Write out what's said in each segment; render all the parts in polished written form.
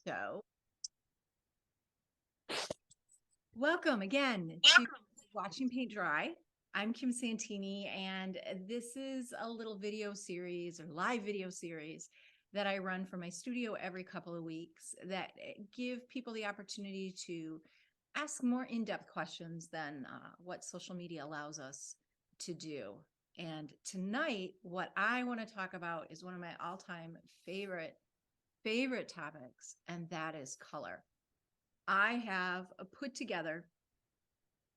So, welcome again to Watching Paint Dry. I'm Kim Santini, and this is a little video series or live video series that I run from my studio every couple of weeks that give people the opportunity to ask more in-depth questions than what social media allows us to do. And tonight, what I want to talk about is one of my all-time favorite topics, and that is color. I have put together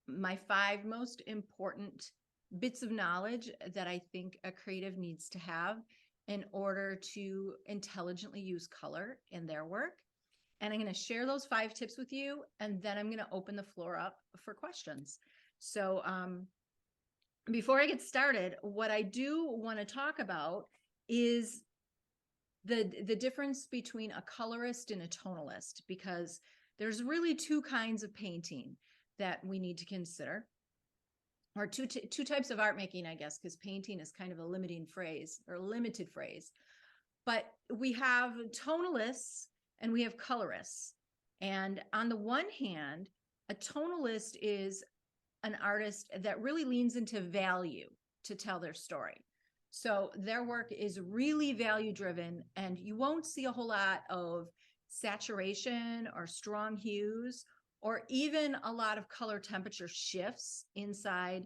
my 5 most important bits of knowledge that I think a creative needs to have in order to intelligently use color in their work. And I'm going to share those 5 tips with you, and then I'm going to open the floor up for questions. So, before I get started, what I do want to talk about is the difference between a colorist and a tonalist, because there's really 2 kinds of painting that we need to consider, or two types of art making, I guess, because painting is kind of a limiting phrase or limited phrase. But we have tonalists and we have colorists. And on the one hand, a tonalist is an artist that really leans into value to tell their story. So their work is really value driven, and you won't see a whole lot of saturation or strong hues or even a lot of color temperature shifts inside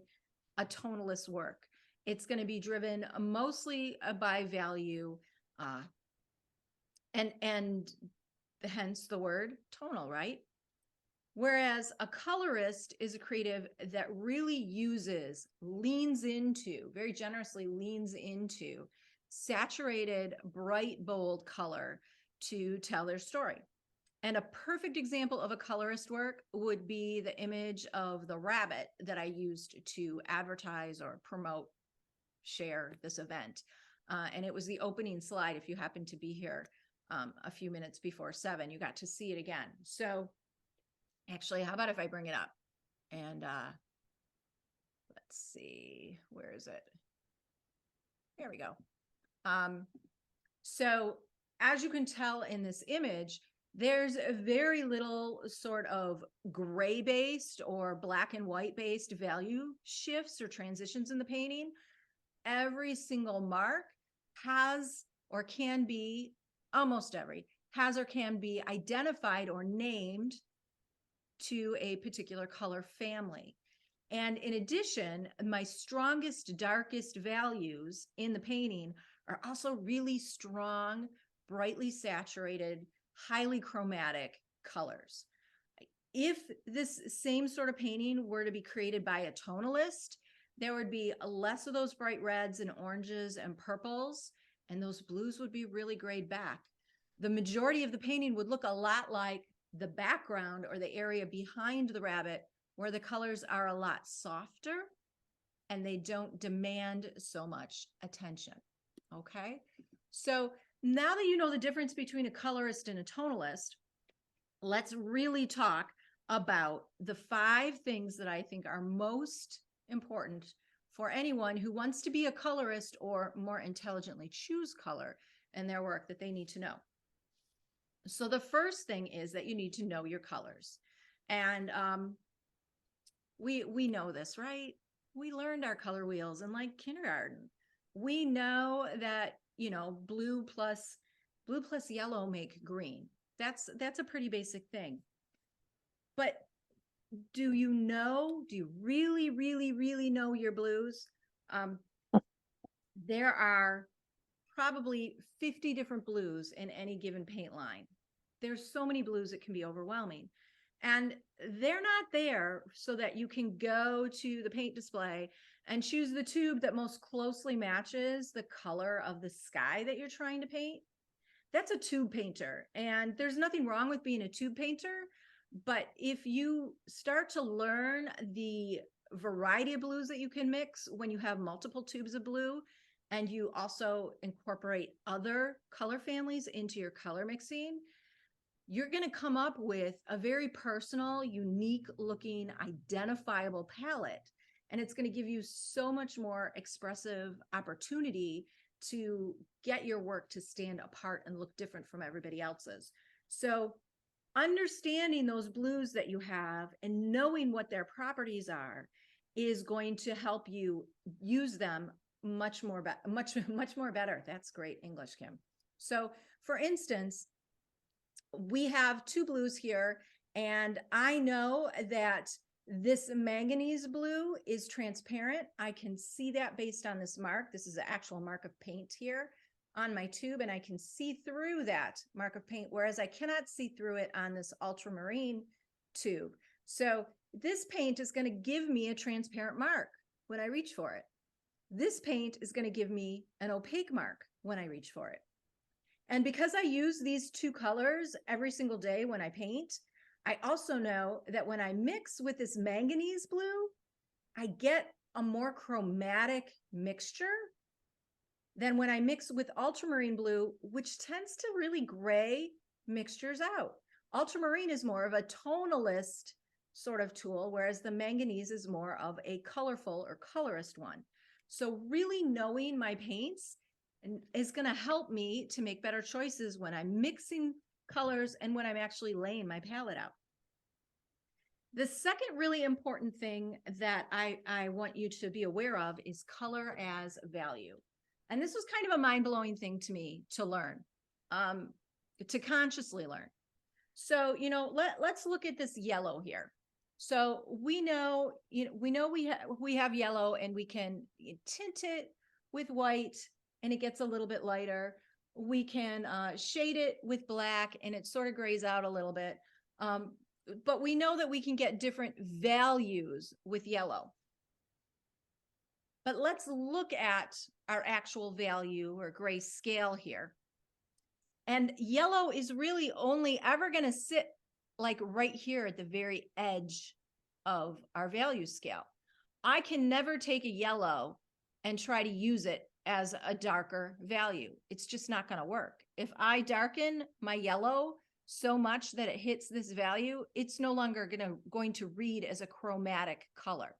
a tonalist work. It's going to be driven mostly by value, uh, and hence the word tonal, right? Whereas a colorist is a creative that really leans into, very generously leans into saturated, bright, bold color to tell their story. And a perfect example of a colorist work would be the image of the rabbit that I used to advertise or promote, share this event. And it was the opening slide. If you happen to be here a few minutes before 7, you got to see it again. So actually, how about if I bring it up? And let's see, where is it? There we go. So as you can tell in this image, there's a very little sort of gray-based or black and white-based value shifts or transitions in the painting. Every single mark has or can be, almost every, has or can be identified or named to a particular color family. And in addition, my strongest, darkest values in the painting are also really strong, brightly saturated, highly chromatic colors. If this same sort of painting were to be created by a tonalist, there would be less of those bright reds and oranges and purples, and those blues would be really grayed back. The majority of the painting would look a lot like the background or the area behind the rabbit, where the colors are a lot softer and they don't demand so much attention. Okay, so now that you know the difference between a colorist and a tonalist, let's really talk about the 5 things that I think are most important for anyone who wants to be a colorist or more intelligently choose color in their work that they need to know. So the first thing is that you need to know your colors. And we know this, right? We learned our color wheels in like kindergarten. We know that, you know, blue plus yellow make green. That's a pretty basic thing. But do you really know your blues? There are probably 50 different blues in any given paint line. There's so many blues, it can be overwhelming. And they're not there so that you can go to the paint display and choose the tube that most closely matches the color of the sky that you're trying to paint. That's a tube painter. And there's nothing wrong with being a tube painter. But if you start to learn the variety of blues that you can mix when you have multiple tubes of blue, and you also incorporate other color families into your color mixing, you're going to come up with a very personal, unique looking, identifiable palette. And it's going to give you so much more expressive opportunity to get your work to stand apart and look different from everybody else's. So understanding those blues that you have and knowing what their properties are is going to help you use them much more better. That's great English, Kim. So for instance, we have two blues here, and I know that this manganese blue is transparent. I can see that based on this mark. This is an actual mark of paint here on my tube, and I can see through that mark of paint, whereas I cannot see through it on this ultramarine tube. So this paint is going to give me a transparent mark when I reach for it. This paint is going to give me an opaque mark when I reach for it. And because I use these two colors every single day when I paint, I also know that when I mix with this manganese blue, I get a more chromatic mixture than when I mix with ultramarine blue, which tends to really gray mixtures out. Ultramarine is more of a tonalist sort of tool, whereas the manganese is more of a colorful or colorist one. So really knowing my paints is going to help me to make better choices when I'm mixing colors and when I'm actually laying my palette out. The second really important thing that I want you to be aware of is color as value. And this was kind of a mind-blowing thing to me to learn, to consciously learn. So, let's look at this yellow here. So we know we have yellow, and we can tint it with white and it gets a little bit lighter. We can shade it with black and it sort of grays out a little bit. But we know that we can get different values with yellow. But let's look at our actual value or gray scale here. And yellow is really only ever going to sit like right here at the very edge of our value scale. I can never take a yellow and try to use it as a darker value. It's just not going to work. If I darken my yellow so much that it hits this value, it's no longer going to read as a chromatic color.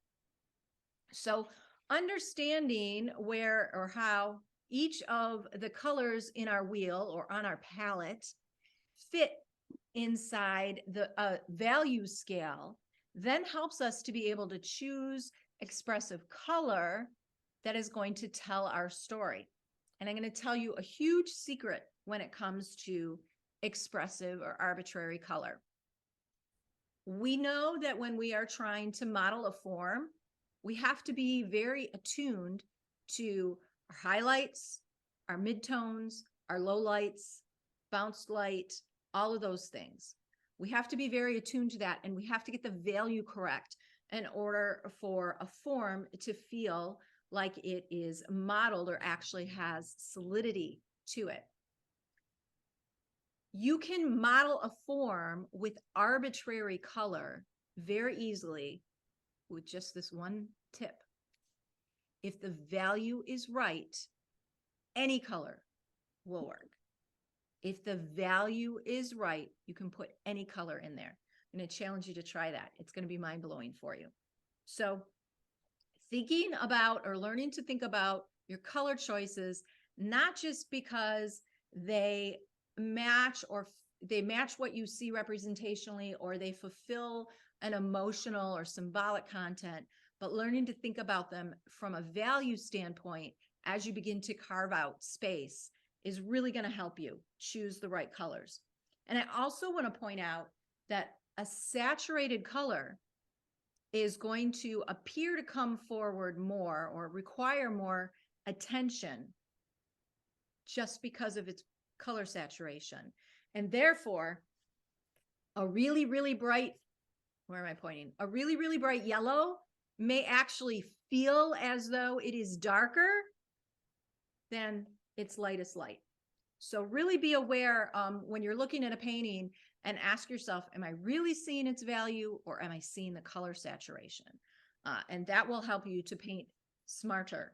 So understanding where or how each of the colors in our wheel or on our palette fit inside the value scale then helps us to be able to choose expressive color that is going to tell our story. And I'm going to tell you a huge secret when it comes to expressive or arbitrary color. We know that when we are trying to model a form, we have to be very attuned to our highlights, our midtones, our lowlights, bounced light, all of those things. We have to be very attuned to that, and we have to get the value correct in order for a form to feel like it is modeled or actually has solidity to it. You can model a form with arbitrary color very easily with just this one tip. If the value is right, any color will work. If the value is right, you can put any color in there. I'm going to challenge you to try that. It's going to be mind-blowing for you. So thinking about or learning to think about your color choices, not just because they match what you see representationally or they fulfill an emotional or symbolic content, but learning to think about them from a value standpoint as you begin to carve out space is really going to help you choose the right colors. And I also want to point out that a saturated color is going to appear to come forward more or require more attention just because of its color saturation. And therefore, a really, really bright, where am I pointing? A really, really bright yellow may actually feel as though it is darker than its lightest light. So really be aware when you're looking at a painting and ask yourself, am I really seeing its value or am I seeing the color saturation? And that will help you to paint smarter.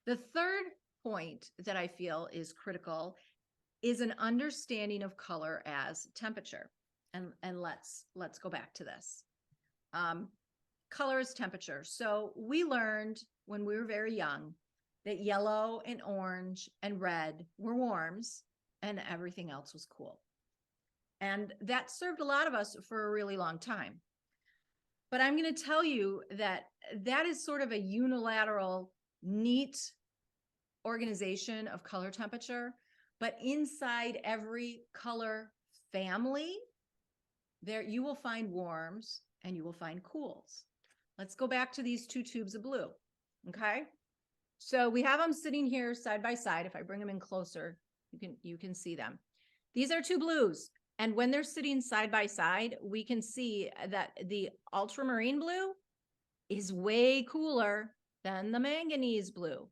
The third point that I feel is critical is an understanding of color as temperature. And let's go back to this. Color is temperature. So we learned when we were very young that yellow and orange and red were warms and everything else was cool. And that served a lot of us for a really long time. But I'm going to tell you that that is sort of a unilateral, neat organization of color temperature. But inside every color family, there you will find warms and you will find cools. Let's go back to these two tubes of blue. Okay. So we have them sitting here side by side. If I bring them in closer, you can see them. These are two blues. And when they're sitting side by side, we can see that the ultramarine blue is way cooler than the manganese blue.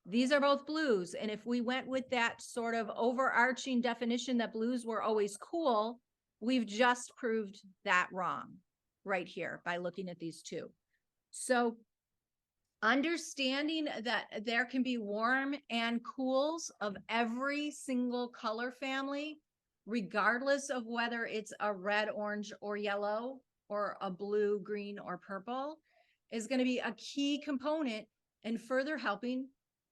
These are both blues. And if we went with that sort of overarching definition that blues were always cool, we've just proved that wrong right here by looking at these two. So understanding that there can be warm and cools of every single color family, regardless of whether it's a red, orange, or yellow, or a blue, green, or purple, is going to be a key component in further helping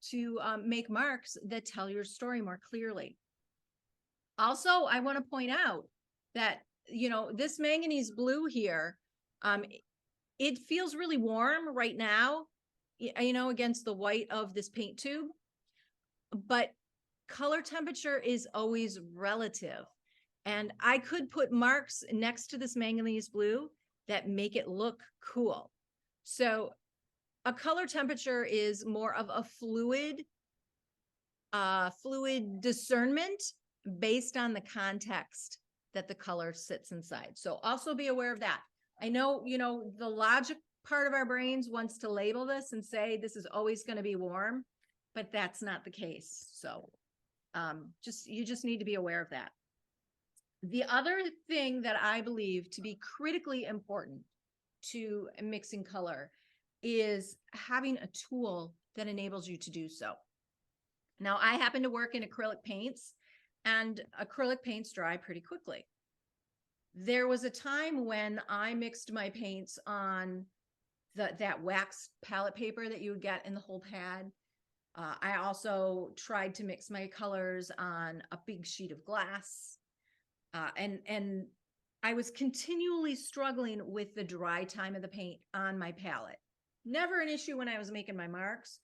to make marks that tell your story more clearly. Also, I want to point out that, you know, this manganese blue here, it feels really warm right now, you know, against the white of this paint tube, but color temperature is always relative. And I could put marks next to this manganese blue that make it look cool. So a color temperature is more of a fluid discernment based on the context that the color sits inside. So also be aware of that. I know, you know, the logic part of our brains wants to label this and say this is always going to be warm, but that's not the case. So you just need to be aware of that. The other thing that I believe to be critically important to mixing color is having a tool that enables you to do so. Now, I happen to work in acrylic paints, and acrylic paints dry pretty quickly. There was a time when I mixed my paints on that wax palette paper that you would get in the whole pad. I also tried to mix my colors on a big sheet of glass. And I was continually struggling with the dry time of the paint on my palette. Never an issue when I was making my marks,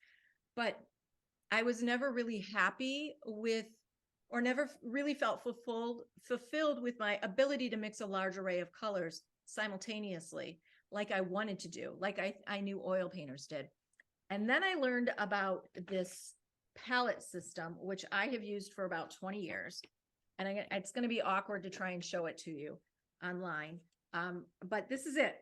but I was never really happy with, or never really felt fulfilled with my ability to mix a large array of colors simultaneously, like I wanted to do, like I knew oil painters did. And then I learned about this palette system, which I have used for about 20 years. And it's going to be awkward to try and show it to you online. But this is it.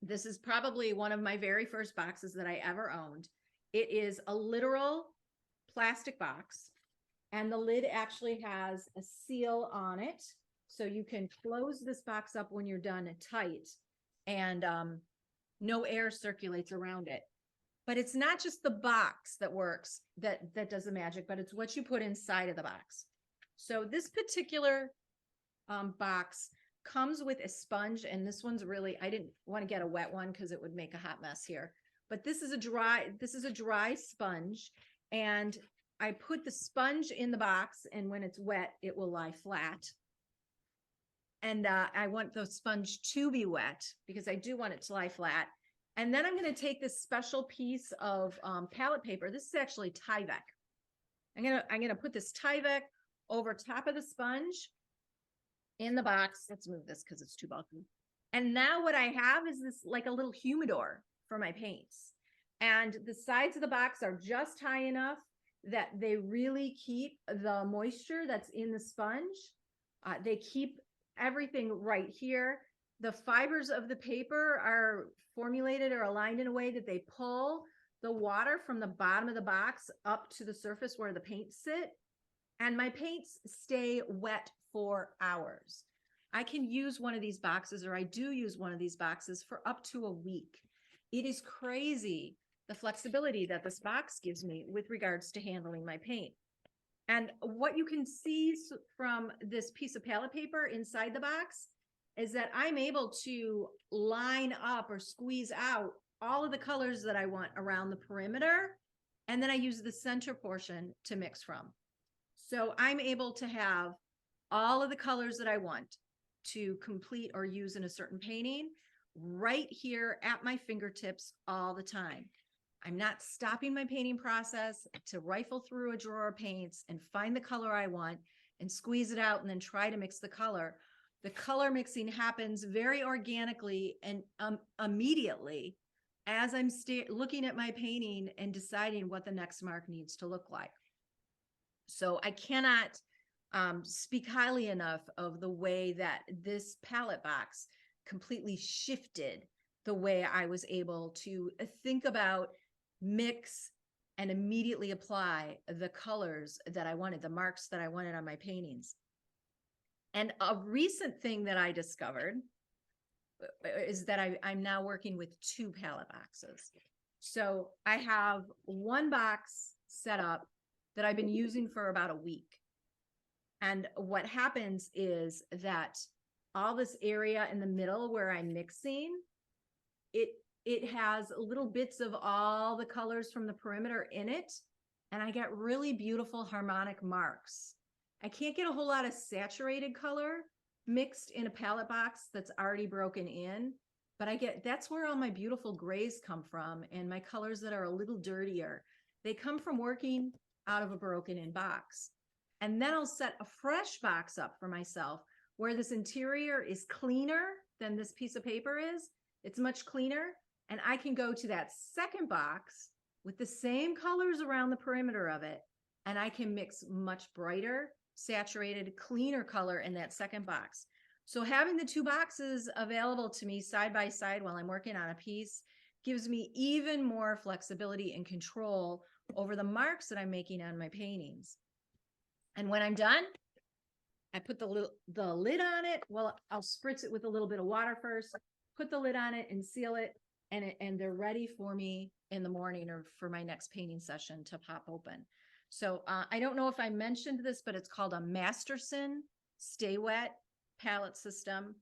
This is probably one of my very first boxes that I ever owned. It is a literal plastic box, and the lid actually has a seal on it. So you can close this box up when you're done tight, and no air circulates around it. But it's not just the box that works, that does the magic, but it's what you put inside of the box. So this particular box comes with a sponge, and this one's really, I didn't want to get a wet one because it would make a hot mess here. But this is a dry sponge, and I put the sponge in the box, and when it's wet, it will lie flat. And I want the sponge to be wet because I do want it to lie flat. And then I'm going to take this special piece of palette paper. This is actually Tyvek. I'm going to put this Tyvek over top of the sponge in the box. Let's move this because it's too bulky. And now what I have is this like a little humidor for my paints. And the sides of the box are just high enough that they really keep the moisture that's in the sponge. They keep everything right here. The fibers of the paper are formulated or aligned in a way that they pull the water from the bottom of the box up to the surface where the paints sit. And my paints stay wet for hours. I can use one of these boxes, or I do use one of these boxes for up to a week. It is crazy the flexibility that this box gives me with regards to handling my paint. And what you can see from this piece of palette paper inside the box is that I'm able to line up or squeeze out all of the colors that I want around the perimeter. And then I use the center portion to mix from. So I'm able to have all of the colors that I want to complete or use in a certain painting right here at my fingertips all the time. I'm not stopping my painting process to rifle through a drawer of paints and find the color I want and squeeze it out and then try to mix the color. The color mixing happens very organically and immediately as I'm looking at my painting and deciding what the next mark needs to look like. So I cannot speak highly enough of the way that this palette box completely shifted the way I was able to think about, mix, and immediately apply the colors that I wanted, the marks that I wanted on my paintings. And a recent thing that I discovered is that I'm now working with 2 palette boxes. So I have one box set up that I've been using for about a week. And what happens is that all this area in the middle where I'm mixing, it has little bits of all the colors from the perimeter in it. And I get really beautiful harmonic marks. I can't get a whole lot of saturated color mixed in a palette box that's already broken in, but that's where all my beautiful grays come from, and my colors that are a little dirtier. They come from working out of a broken in box. And then I'll set a fresh box up for myself where this interior is cleaner than this piece of paper is. It's much cleaner. And I can go to that second box with the same colors around the perimeter of it, and I can mix much brighter, saturated, cleaner color in that second box. So having the 2 boxes available to me side by side while I'm working on a piece gives me even more flexibility and control over the marks that I'm making on my paintings. And when I'm done, I put the lid on it. Well, I'll spritz it with a little bit of water first, put the lid on it and seal it. And they're ready for me in the morning or for my next painting session to pop open. So I don't know if I mentioned this, but it's called a Masterson Stay Wet palette system.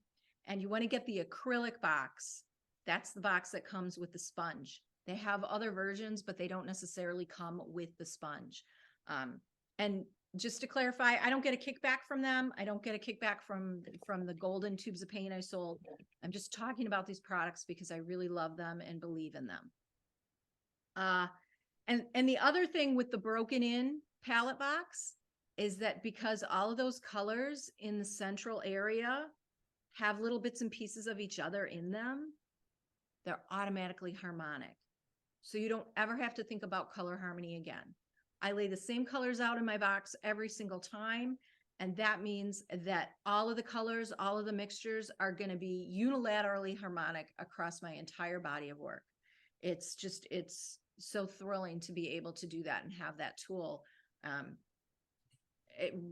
And you want to get the acrylic box. That's the box that comes with the sponge. They have other versions, but they don't necessarily come with the sponge. And just to clarify, I don't get a kickback from them. I don't get a kickback from the golden tubes of paint I sold. I'm just talking about these products because I really love them and believe in them. And the other thing with the broken in palette box is that because all of those colors in the central area have little bits and pieces of each other in them, they're automatically harmonic. So you don't ever have to think about color harmony again. I lay the same colors out in my box every single time. And that means that all of the colors, all of the mixtures are going to be unilaterally harmonic across my entire body of work. It's so thrilling to be able to do that and have that tool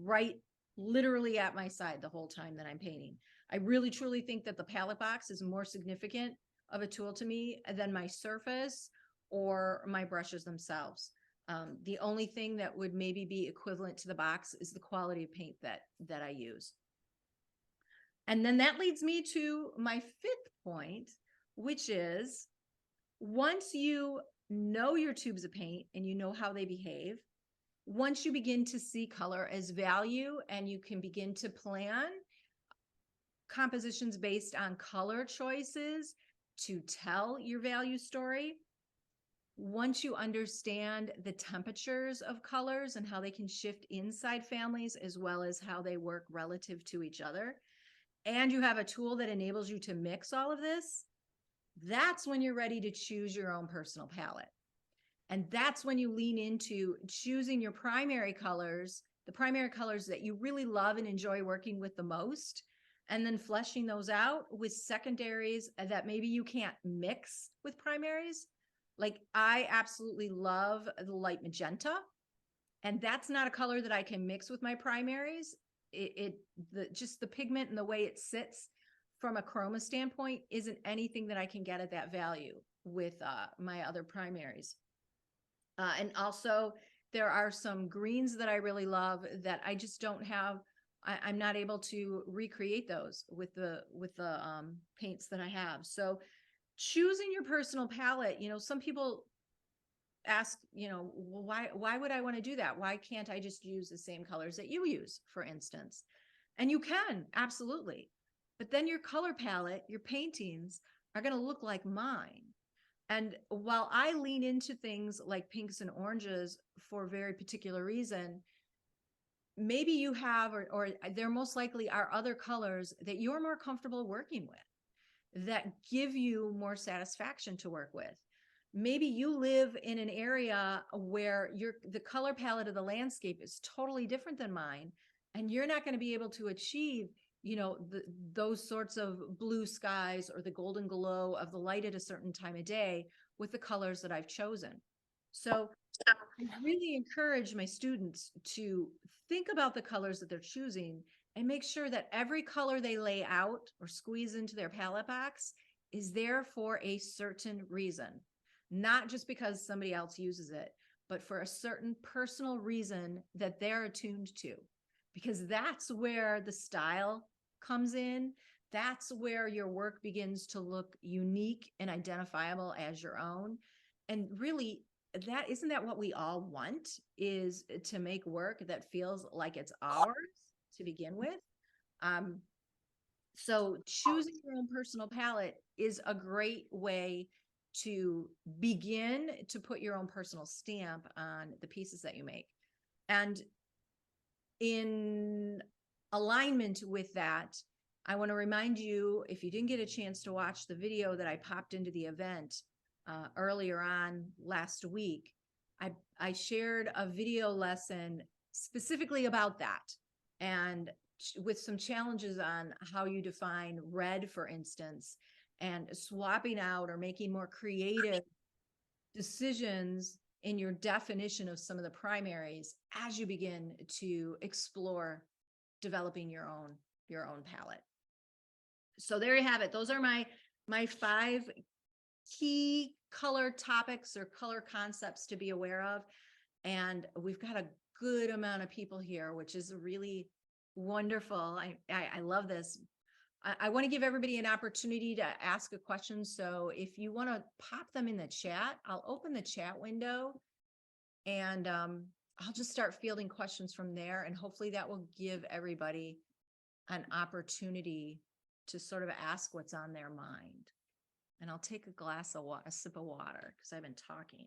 right literally at my side the whole time that I'm painting. I really truly think that the palette box is more significant of a tool to me than my surface or my brushes themselves. The only thing that would maybe be equivalent to the box is the quality of paint that I use. And then that leads me to my 5th point, which is once you know your tubes of paint and you know how they behave, once you begin to see color as value and you can begin to plan compositions based on color choices to tell your value story, once you understand the temperatures of colors and how they can shift inside families as well as how they work relative to each other, and you have a tool that enables you to mix all of this, that's when you're ready to choose your own personal palette. And that's when you lean into choosing your primary colors, the primary colors that you really love and enjoy working with the most, and then fleshing those out with secondaries that maybe you can't mix with primaries. Like I absolutely love the light magenta, and that's not a color that I can mix with my primaries. Just the pigment and the way it sits from a chroma standpoint isn't anything that I can get at that value with my other primaries. And also there are some greens that I really love that I just don't have. I'm not able to recreate those with the paints that I have. So choosing your personal palette, some people ask, well, why would I want to do that? Why can't I just use the same colors that you use, for instance? And you can, absolutely. But then your color palette, your paintings are going to look like mine. And while I lean into things like pinks and oranges for a very particular reason, maybe you have, or there most likely are other colors that you're more comfortable working with that give you more satisfaction to work with. Maybe you live in an area where the color palette of the landscape is totally different than mine, and you're not going to be able to achieve, those sorts of blue skies or the golden glow of the light at a certain time of day with the colors that I've chosen. So I really encourage my students to think about the colors that they're choosing and make sure that every color they lay out or squeeze into their palette box is there for a certain reason, not just because somebody else uses it, but for a certain personal reason that they're attuned to, because that's where the style comes in. That's where your work begins to look unique and identifiable as your own. And really, that isn't that what we all want, is to make work that feels like it's ours to begin with. um so choosing your own personal palette is a great way to begin to put your own personal stamp on the pieces that you make. And in alignment with that, I want to remind you, if you didn't get a chance to watch the video that I popped into the event earlier on last week, I shared a video lesson specifically about that, and with some challenges on how you define red, for instance, and swapping out or making more creative decisions in your definition of some of the primaries as you begin to explore developing your own palette. So there you have it. Those are my 5 key color topics or color concepts to be aware of. And we've got a good amount of people here, which is really wonderful. I love this. I want to give everybody an opportunity to ask a question. So if you want to pop them in the chat, I'll open the chat window, and I'll just start fielding questions from there. And hopefully that will give everybody an opportunity to sort of ask what's on their mind. And I'll take a sip of water because I've been talking.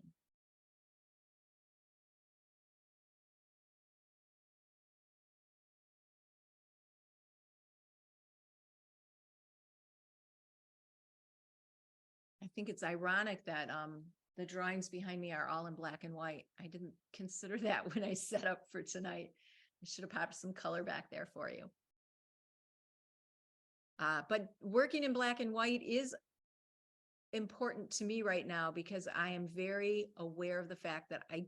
I think it's ironic that the drawings behind me are all in black and white. I didn't consider that when I set up for tonight. I should have popped some color back there for you. But working in black and white is important to me right now because I am very aware of the fact that I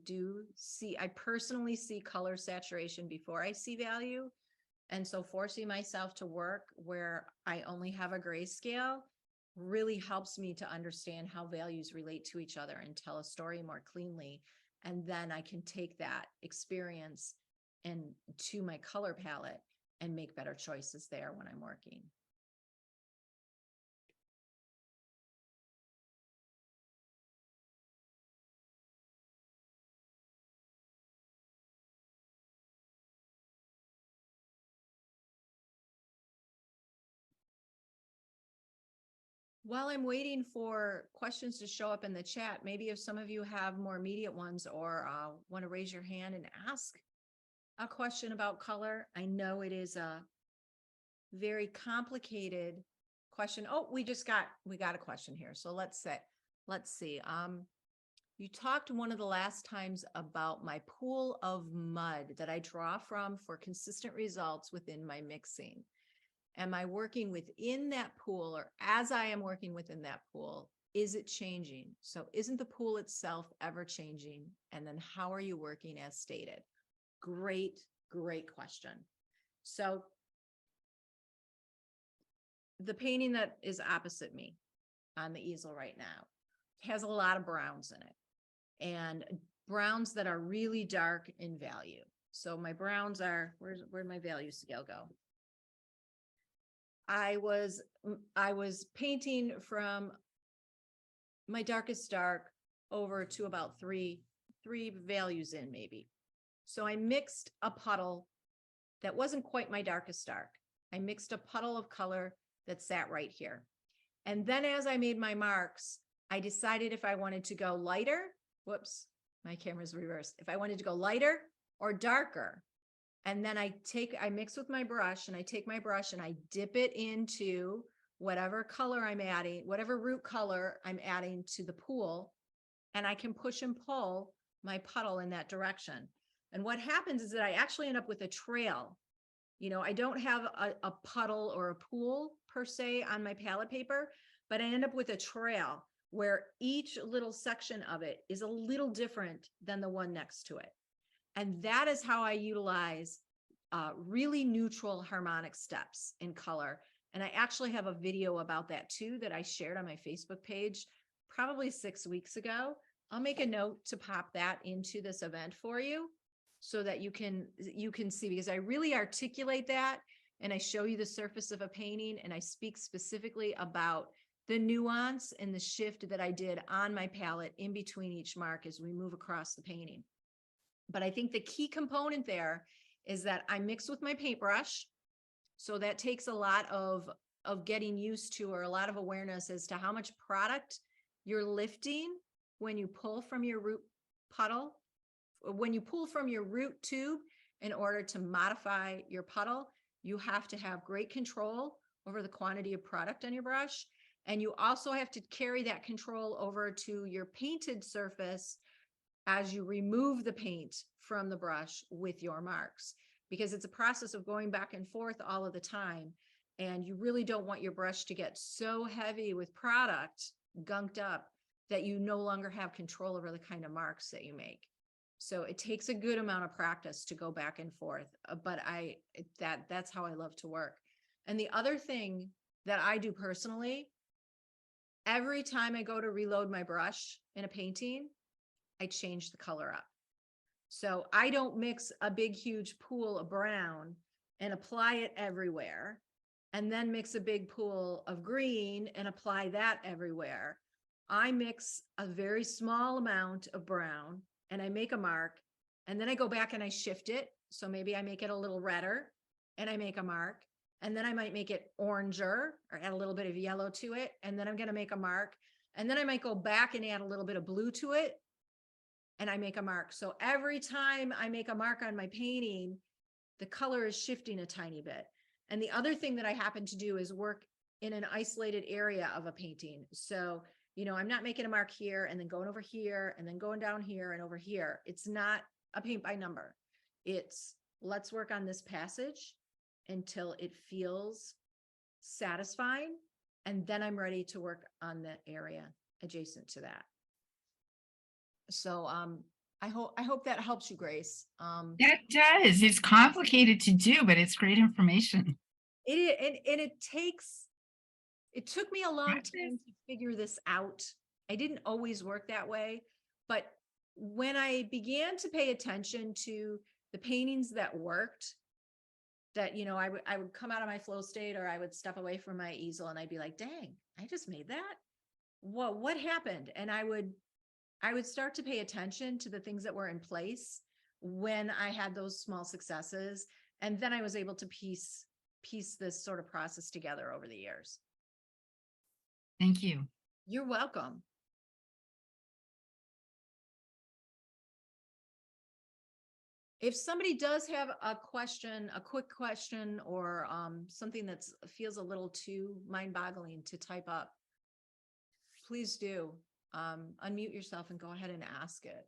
personally see color saturation before I see value. And so forcing myself to work where I only have a grayscale really helps me to understand how values relate to each other and tell a story more cleanly. And then I can take that experience and to my color palette and make better choices there when I'm working. While I'm waiting for questions to show up in the chat, maybe if some of you have more immediate ones or want to raise your hand and ask a question about color. I know it is a very complicated question. Oh, we got a question here. So let's see. You talked one of the last times about my pool of mud that I draw from for consistent results within my mixing. Am I working within that pool, or as I am working within that pool, is it changing? So isn't the pool itself ever changing? And then how are you working as stated? Great question. So the painting that is opposite me on the easel right now has a lot of browns in it, and browns that are really dark in value. So my browns are, where'd my value scale go? I was painting from my darkest dark over to about three values in maybe. So I mixed a puddle that wasn't quite my darkest dark. I mixed a puddle of color that sat right here. And then as I made my marks, I decided if I wanted to go lighter, whoops, my camera's reversed. If I wanted to go lighter or darker, and then I mix with my brush, and I take my brush and I dip it into whatever color I'm adding, whatever root color I'm adding to the pool, and I can push and pull my puddle in that direction. And what happens is that I actually end up with a trail. You know, I don't have a puddle or a pool per se on my palette paper, but I end up with a trail where each little section of it is a little different than the one next to it. And that is how I utilize really neutral harmonic steps in color. And I actually have a video about that too that I shared on my Facebook page probably 6 weeks ago. I'll make a note to pop that into this event for you so that you can see, because I really articulate that and I show you the surface of a painting, and I speak specifically about the nuance and the shift that I did on my palette in between each mark as we move across the painting. But I think the key component there is that I mix with my paintbrush. So that takes a lot of getting used to, or a lot of awareness as to how much product you're lifting when you pull from your root puddle, when you pull from your root tube in order to modify your puddle. You have to have great control over the quantity of product on your brush. And you also have to carry that control over to your painted surface as you remove the paint from the brush with your marks, because it's a process of going back and forth all of the time. And you really don't want your brush to get so heavy with product, gunked up, that you no longer have control over the kind of marks that you make. So it takes a good amount of practice to go back and forth, but that's how I love to work. And the other thing that I do personally, every time I go to reload my brush in a painting, I change the color up. So I don't mix a big, huge pool of brown and apply it everywhere, and then mix a big pool of green and apply that everywhere. I mix a very small amount of brown and I make a mark, and then I go back and I shift it. So maybe I make it a little redder and I make a mark, and then I might make it oranger or add a little bit of yellow to it. And then I'm going to make a mark, and then I might go back and add a little bit of blue to it, and I make a mark. So every time I make a mark on my painting, the color is shifting a tiny bit. And the other thing that I happen to do is work in an isolated area of a painting. So, you know, I'm not making a mark here and then going over here and then going down here and over here. It's not a paint by number. It's let's work on this passage until it feels satisfying. And then I'm ready to work on the area adjacent to that. So I hope that helps you, Grace. That does. It's complicated to do, but it's great information. It took me a long time to figure this out. I didn't always work that way, but when I began to pay attention to the paintings that worked, that, you know, I would come out of my flow state, or I would step away from my easel and I'd be like, dang, I just made that. What happened? And I would start to pay attention to the things that were in place when I had those small successes. And then I was able to piece this sort of process together over the years. Thank you. You're welcome. If somebody does have a question, a quick question, or something that feels a little too mind-boggling to type up, please do unmute yourself and go ahead and ask it.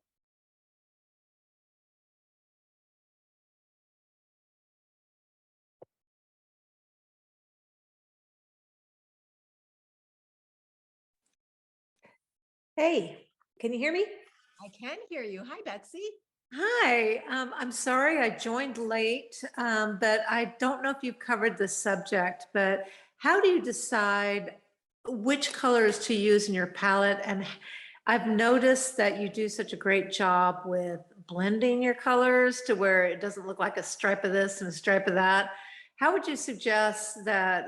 Hey, can you hear me? I can hear you. Hi, Betsy. Hi, I'm sorry I joined late, but I don't know if you've covered this subject, but how do you decide which colors to use in your palette? And I've noticed that you do such a great job with blending your colors to where it doesn't look like a stripe of this and a stripe of that. How would you suggest that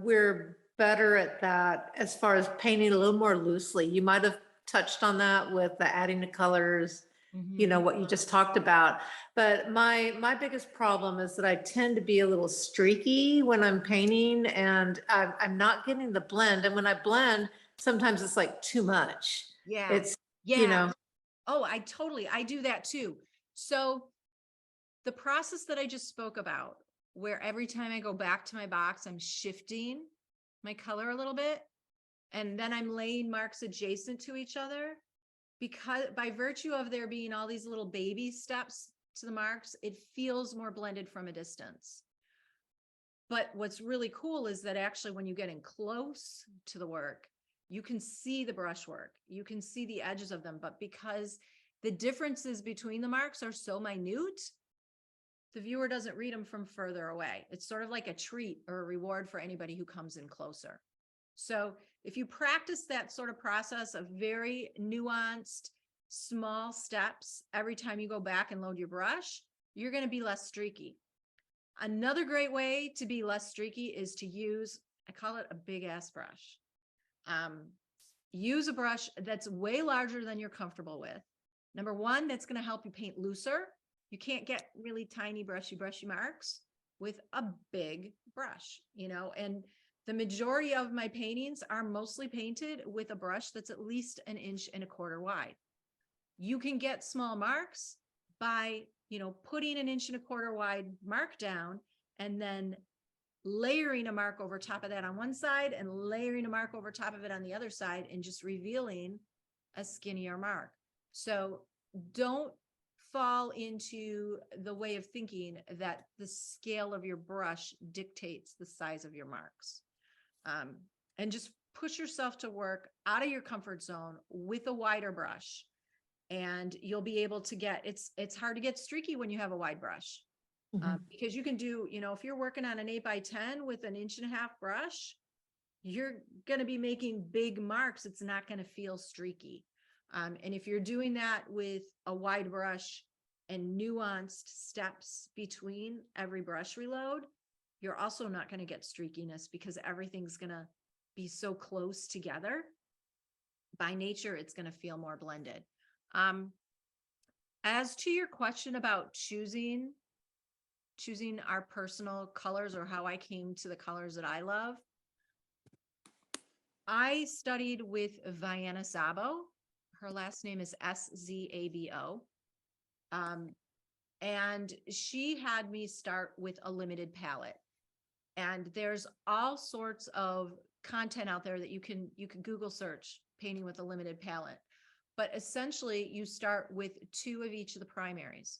we're better at that as far as painting a little more loosely? You might have touched on that with the adding the colors you know, Mhm. what you just talked about. But my biggest problem is that I tend to be a little streaky when I'm painting, and I'm not getting the blend. And when I blend, sometimes it's like too much. Yeah. It's, you Yeah. know, Oh, I do that too. So the process that I just spoke about, where every time I go back to my box, I'm shifting my color a little bit, and then I'm laying marks adjacent to each other, because by virtue of there being all these little baby steps to the marks, it feels more blended from a distance. But what's really cool is that actually when you get in close to the work, you can see the brushwork, you can see the edges of them, but because the differences between the marks are so minute, the viewer doesn't read them from further away. It's sort of like a treat or a reward for anybody who comes in closer. So if you practice that sort of process of very nuanced, small steps every time you go back and load your brush, you're going to be less streaky. Another great way to be less streaky is to use, I call it a big ass brush. Use a brush that's way larger than you're comfortable with. Number one, that's going to help you paint looser. You can't get really tiny brushy marks with a big brush, you know, and the majority of my paintings are mostly painted with a brush that's at least 1.25 inches wide. You can get small marks by, you know, putting 1.25 inches wide mark down and then layering a mark over top of that on one side and layering a mark over top of it on the other side and just revealing a skinnier mark. So don't fall into the way of thinking that the scale of your brush dictates the size of your marks. And just push yourself to work out of your comfort zone with a wider brush, and you'll be able to get, it's hard to get streaky when you have a wide brush. Because you can do, you know, if you're working on an 8x10 with 1.5 inch brush, you're going to be making big marks. It's not going to feel streaky. And if you're doing that with a wide brush and nuanced steps between every brush reload, you're also not going to get streakiness because everything's going to be so close together. By nature, it's going to feel more blended. As to your question about choosing our personal colors or how I came to the colors that I love, I studied with Vienna Szabo. Her last name is Szabo. And she had me start with a limited palette. And there's all sorts of content out there that you can Google search painting with a limited palette. But essentially you start with 2 of each of the primaries.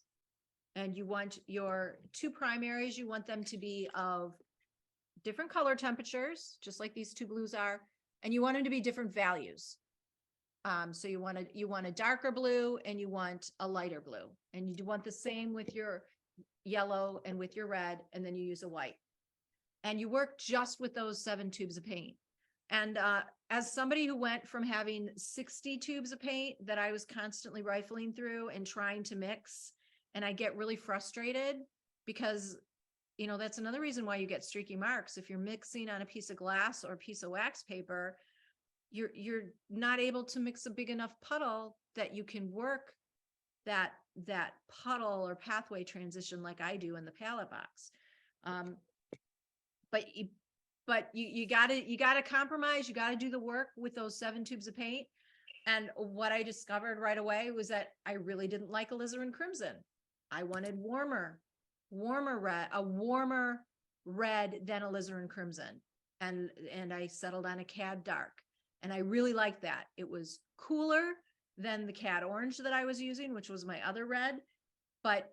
And you want your 2 primaries, you want them to be of different color temperatures, just like these 2 blues are, and you want them to be different values. So you want a darker blue and you want a lighter blue, and you want the same with your yellow and with your red, and then you use a white. And you work just with those 7 tubes of paint. And as somebody who went from having 60 tubes of paint that I was constantly rifling through and trying to mix, and I get really frustrated because, you know, that's another reason why you get streaky marks. If you're mixing on a piece of glass or a piece of wax paper, you're not able to mix a big enough puddle that you can work that puddle or pathway transition like I do in the palette box. But you gotta compromise. You gotta do the work with those 7 tubes of paint. And what I discovered right away was that I really didn't like alizarin crimson. I wanted warmer red, a warmer red than alizarin crimson. And I settled on a cad dark. And I really liked that. It was cooler than the cad orange that I was using, which was my other red, but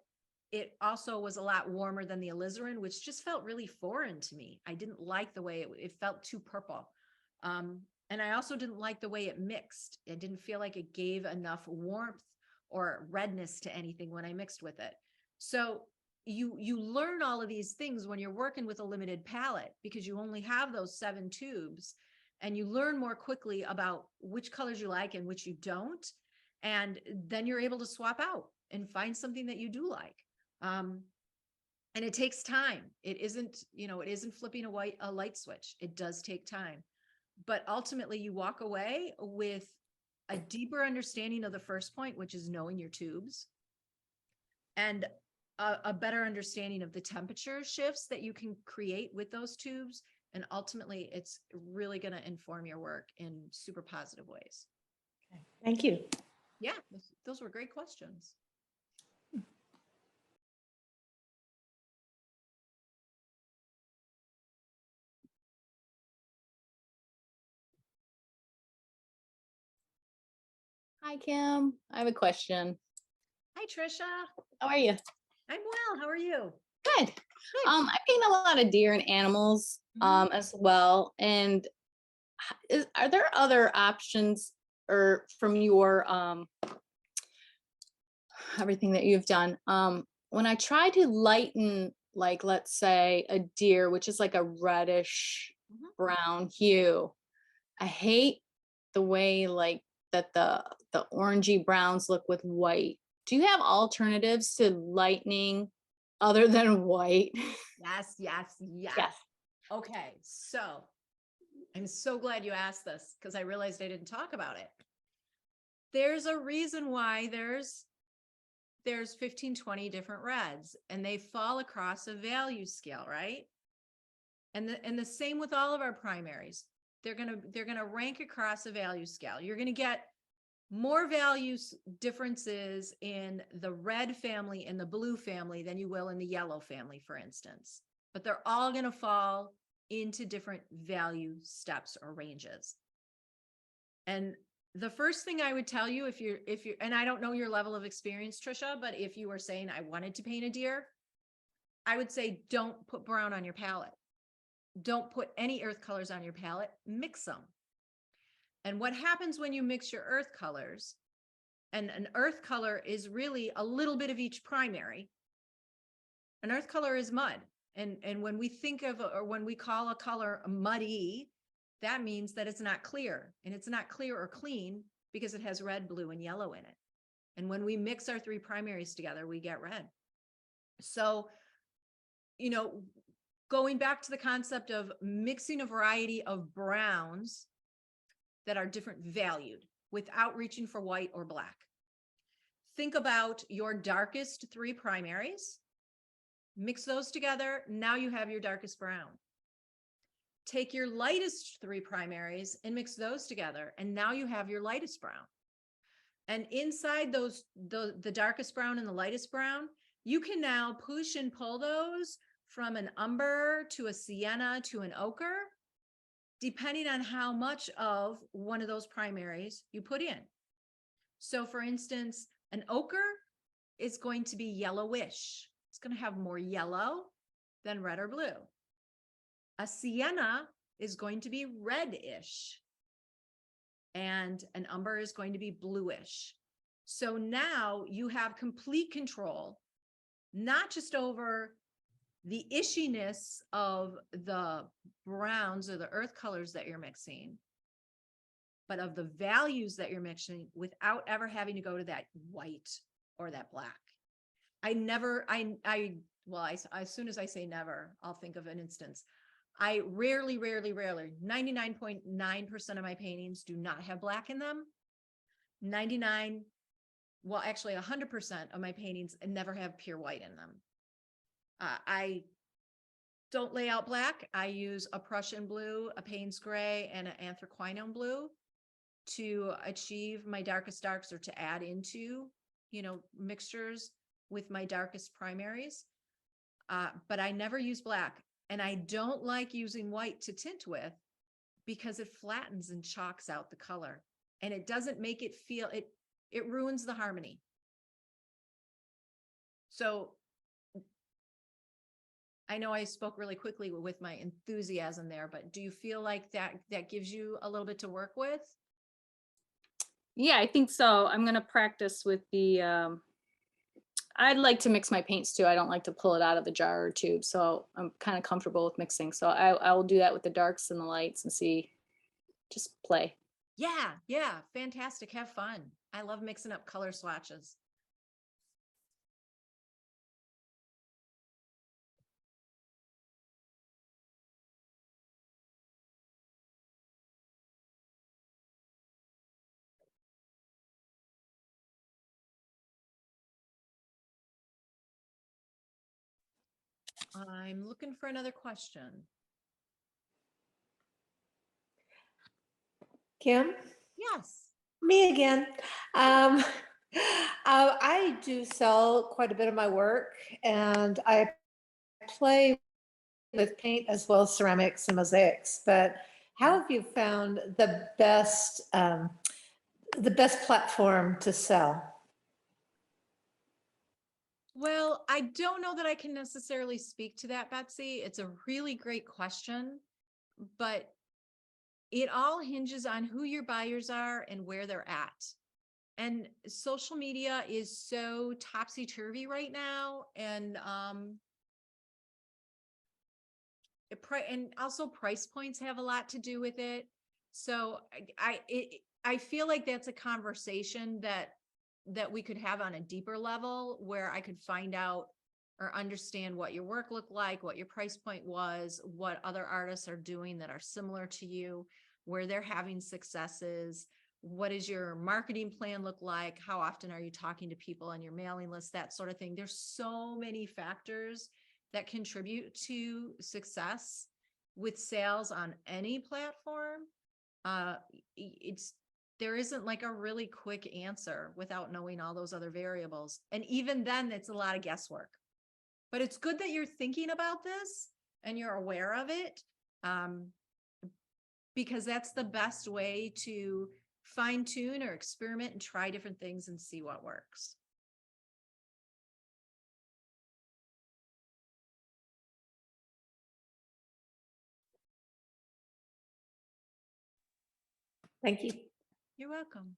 it also was a lot warmer than the alizarin, which just felt really foreign to me. I didn't like the way it felt too purple. And I also didn't like the way it mixed. It didn't feel like it gave enough warmth or redness to anything when I mixed with it. So you learn all of these things when you're working with a limited palette, because you only have those 7 tubes, and you learn more quickly about which colors you like and which you don't. And then you're able to swap out and find something that you do like. And it takes time. It isn't flipping a light switch. It does take time. But ultimately you walk away with a deeper understanding of the first point, which is knowing your tubes, and a better understanding of the temperature shifts that you can create with those tubes. And ultimately, it's really going to inform your work in super positive ways. Thank you. Yeah, those were great questions. Hi, Kim. I have a question. Hi, Trisha. How are you? I'm well. How are you? Good. Good. I paint a lot of deer and animals Mhm. as well. And are there other options or from your everything that you've done? When I try to lighten, like let's say a deer, which is like a reddish Mhm. brown hue, I hate the way like that the orangey browns look with white. Do you have alternatives to lightening other than white? Yes, yes, yes. Yes. Okay, so I'm so glad you asked this because I realized I didn't talk about it. There's a reason why there's 15, 20 different reds, and they fall across a value scale, right? And the same with all of our primaries. They're gonna rank across a value scale. You're gonna get more values differences in the red family and the blue family than you will in the yellow family, for instance. But they're all gonna fall into different value steps or ranges. And the first thing I would tell you if you're, and I don't know your level of experience, Trisha, but if you were saying I wanted to paint a deer, I would say don't put brown on your palette. Don't put any earth colors on your palette, mix them. And what happens when you mix your earth colors, and an earth color is really a little bit of each primary. An earth color is mud. And when we think of, or when we call a color muddy, that means that it's not clear, and it's not clear or clean because it has red, blue, and yellow in it. And when we mix our three primaries together, we get red. So, going back to the concept of mixing a variety of browns that are different valued without reaching for white or black. Think about your darkest three primaries, mix those together. Now you have your darkest brown. Take your lightest three primaries and mix those together. And now you have your lightest brown. And inside those, the darkest brown and the lightest brown, you can now push and pull those from an umber to a sienna to an ochre, depending on how much of one of those primaries you put in. So for instance, an ochre is going to be yellowish. It's going to have more yellow than red or blue. A sienna is going to be reddish, and an umber is going to be bluish. So now you have complete control, not just over the ishiness of the browns or the earth colors that you're mixing, but of the values that you're mixing without ever having to go to that white or that black. As soon as I say never, I'll think of an instance. I rarely, 99.9% of my paintings do not have black in them. 100% of my paintings never have pure white in them. I don't lay out black. I use a Prussian blue, a Payne's gray, and an anthraquinone blue to achieve my darkest darks, or to add into, mixtures with my darkest primaries. But I never use black. And I don't like using white to tint with because it flattens and chalks out the color. And it doesn't make it feel, it ruins the harmony. So I know I spoke really quickly with my enthusiasm there, but do you feel like that gives you a little bit to work with? Yeah, I think so. I'm going to practice with the I'd like to mix my paints too. I don't like to pull it out of the jar or tube, so I'm kind of comfortable with mixing. So I will do that with the darks and the lights and see, just play. Yeah, fantastic. Have fun. I love mixing up color swatches. I'm looking for another question. Kim? Yes. Me again. Um, I do sell quite a bit of my work, and I play with paint as well as ceramics and mosaics. But how have you found the best platform to sell? Well, I don't know that I can necessarily speak to that, Betsy. It's a really great question, but it all hinges on who your buyers are and where they're at. And social media is so topsy-turvy right now. And and also price points have a lot to do with it. So I feel like that's a conversation that we could have on a deeper level, where I could find out or understand what your work looked like, what your price point was, what other artists are doing that are similar to you, where they're having successes. What does your marketing plan look like? How often are you talking to people on your mailing list? That sort of thing. There's so many factors that contribute to success with sales on any platform. It's there isn't like a really quick answer without knowing all those other variables. And even then, it's a lot of guesswork. But it's good that you're thinking about this and you're aware of it, because that's the best way to fine tune or experiment and try different things and see what works. Thank you. You're welcome.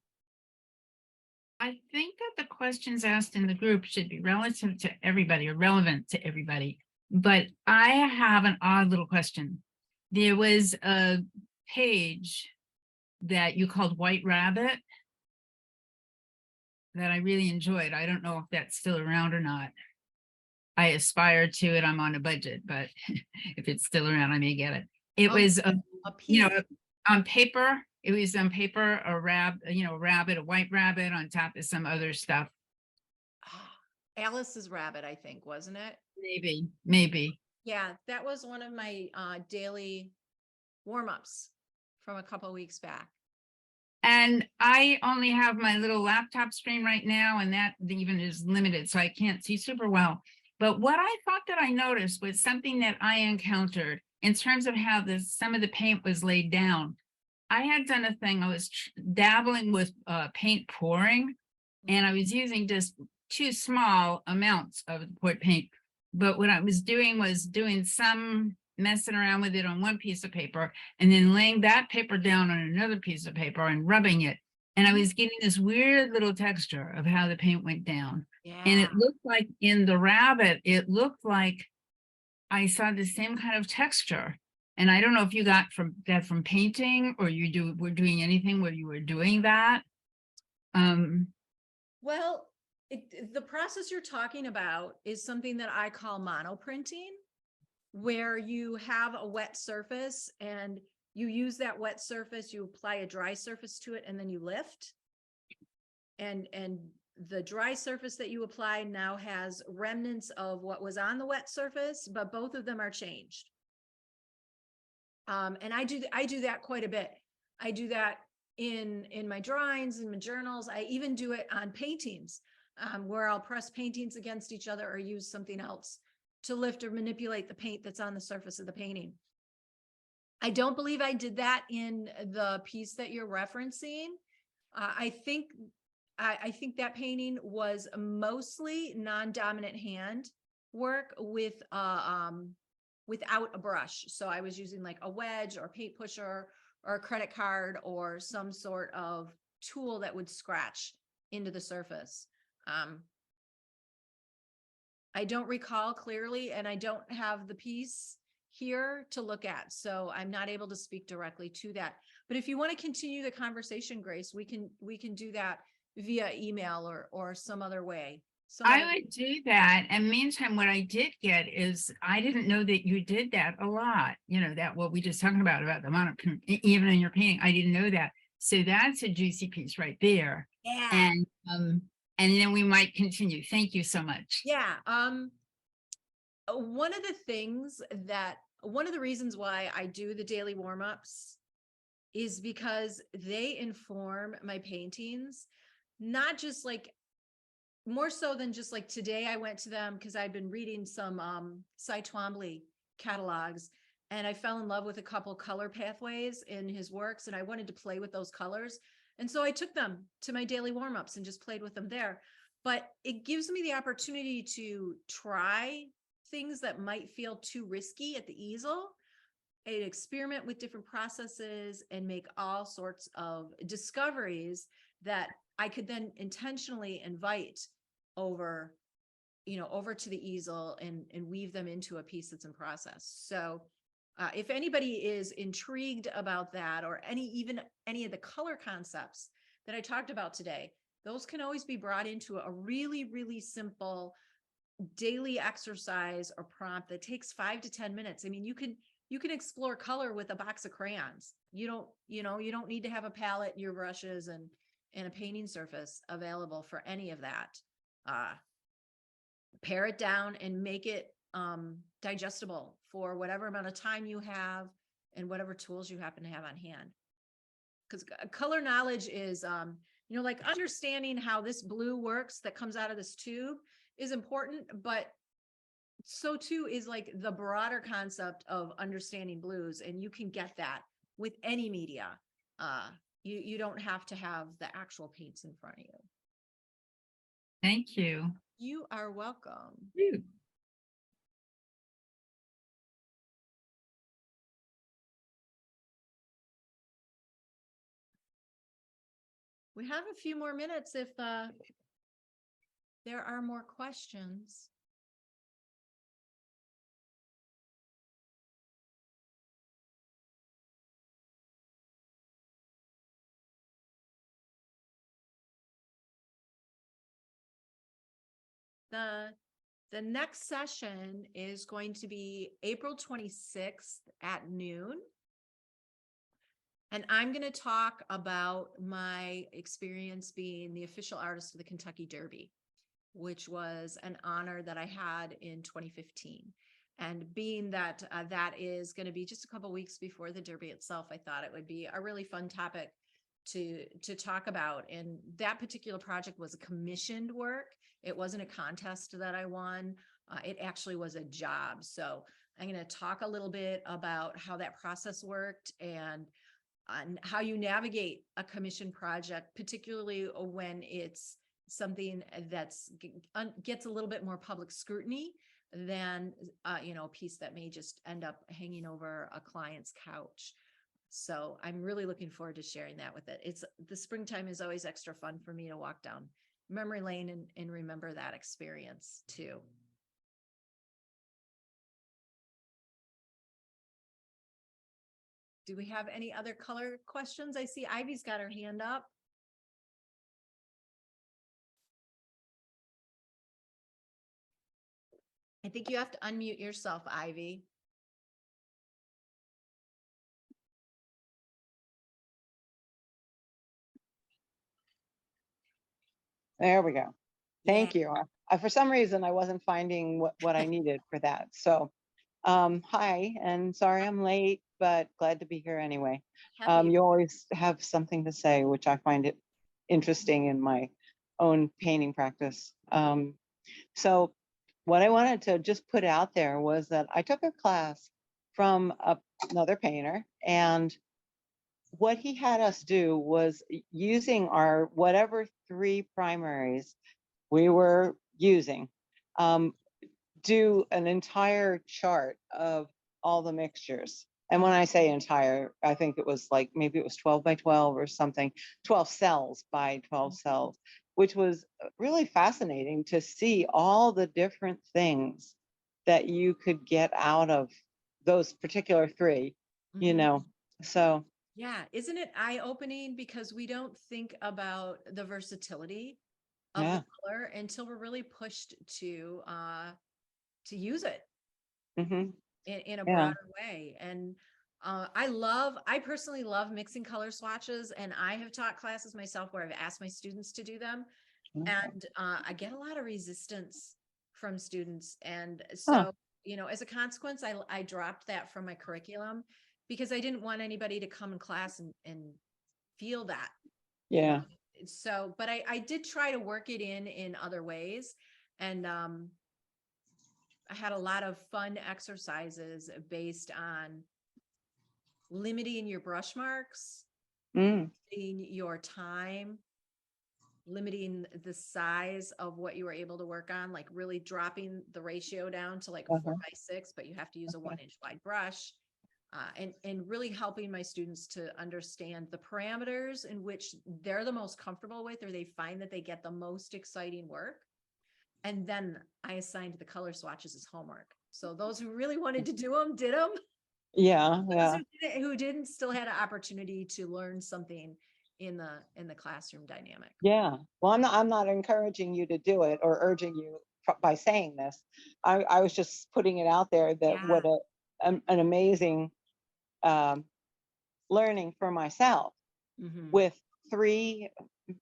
I think that the questions asked in the group should be relative to everybody or relevant to everybody. But I have an odd little question. There was a page that you called White Rabbit that I really enjoyed. I don't know if that's still around or not. I aspire to it. I'm on a budget, but if it's still around, I may get it. It was, A you piece. know, on paper. It was on paper, a rabbit, a white rabbit on top of some other stuff. Alice's Rabbit, I think, wasn't it? Maybe. Yeah, that was one of my daily warm-ups from a couple of weeks back. And I only have my little laptop screen right now, and that even is limited, so I can't see super well. But what I thought that I noticed was something that I encountered in terms of how some of the paint was laid down. I had done a thing, I was dabbling with paint pouring, and I was using just too small amounts of the paint. But what I was doing some messing around with it on one piece of paper and then laying that paper down on another piece of paper and rubbing it. And I was getting this weird little texture of how the paint went down. Yeah. And it looked like in the rabbit, it looked like I saw the same kind of texture. And I don't know if you got from painting, or were doing anything where you were doing that. Well, the process you're talking about is something that I call monoprinting, where you have a wet surface and you use that wet surface, you apply a dry surface to it, and then you lift. And the dry surface that you apply now has remnants of what was on the wet surface, but both of them are changed. And I do that quite a bit. I do that in my drawings, in my journals. I even do it on paintings, where I'll press paintings against each other or use something else to lift or manipulate the paint that's on the surface of the painting. I don't believe I did that in the piece that you're referencing. I think that painting was mostly non-dominant hand work without a brush. So I was using like a wedge or paint pusher or a credit card or some sort of tool that would scratch into the surface. I don't recall clearly, and I don't have the piece here to look at, so I'm not able to speak directly to that. But if you want to continue the conversation, Grace, we can do that via email or some other way. I would do that. And meantime, what I did get is I didn't know that you did that a lot. That what we just talking about the monoprint, even in your painting, I didn't know that. So that's a juicy piece right there. Yeah. And then we might continue. Thank you so much. Yeah. one of the reasons why I do the daily warm-ups is because they inform my paintings, not just like, more so than just like today I went to them because I'd been reading some Cy Twombly catalogs, and I fell in love with a couple color pathways in his works, and I wanted to play with those colors. And so I took them to my daily warm-ups and just played with them there. But it gives me the opportunity to try things that might feel too risky at the easel, and experiment with different processes and make all sorts of discoveries that I could then intentionally invite over, over to the easel and weave them into a piece that's in process. So if anybody is intrigued about that, or any of the color concepts that I talked about today, those can always be brought into a really, really simple daily exercise or prompt that takes 5 to 10 minutes. I mean, you can explore color with a box of crayons. You don't need to have a palette, your brushes, and a painting surface available for any of that. Pare it down and make it digestible for whatever amount of time you have and whatever tools you happen to have on hand. Because color knowledge is, like understanding how this blue works that comes out of this tube is important, but so too is like the broader concept of understanding blues, and you can get that with any media. You don't have to have the actual paints in front of you. Thank you. You are welcome. Phew. We have a few more minutes if there are more questions. The next session is going to be April 26th at noon. And I'm going to talk about my experience being the official artist of the Kentucky Derby, which was an honor that I had in 2015. And being that that is going to be just a couple weeks before the Derby itself, I thought it would be a really fun topic to talk about. And that particular project was a commissioned work. It wasn't a contest that I won. It actually was a job. So I'm going to talk a little bit about how that process worked and how you navigate a commission project, particularly when it's something that's gets a little bit more public scrutiny than a piece that may just end up hanging over a client's couch. So I'm really looking forward to sharing that with it. The springtime is always extra fun for me to walk down memory lane and remember that experience too. Do we have any other color questions? I see Ivy's got her hand up. I think you have to unmute yourself, Ivy. There we go. Thank you. For some reason, I wasn't finding what I needed for that. So, hi, and sorry I'm late, but glad to be here anyway. You always have something to say, which I find it interesting in my own painting practice. So what I wanted to just put out there was that I took a class from another painter, and what he had us do was using our whatever 3 primaries we were using, do an entire chart of all the mixtures. And when I say entire, I think it was like, maybe it was 12 by 12 or something, 12 cells by 12 cells, which was really fascinating to see all the different things that you could get out of those particular 3, so. Yeah, isn't it eye-opening, because we don't think about the versatility of Yeah. the color until we're really pushed to use it in a broader way. And I personally love mixing color swatches, and I have taught classes myself where I've asked my students to do them, and I get a lot of resistance from students. And so you know, as a consequence, I dropped that from my curriculum because I didn't want anybody to come in class and feel that. you know. Yeah. So, but I did try to work it in other ways. And I had a lot of fun exercises based on limiting your brush marks, Mm, limiting your time, limiting the size of what you were able to work on, like really dropping the ratio down to like a 4x6, but you have to use a Okay. 1-inch wide brush. And really helping my students to understand the parameters in which they're the most comfortable with, or they find that they get the most exciting work. And then I assigned the color swatches as homework. So those who really wanted to do them, did them. yeah, Those yeah. who didn't still had an opportunity to learn something in the classroom dynamic. Yeah. Well, I'm not encouraging you to do it or urging you by saying this. I was just putting it out there that Yeah. what an amazing learning for myself Mhm. with 3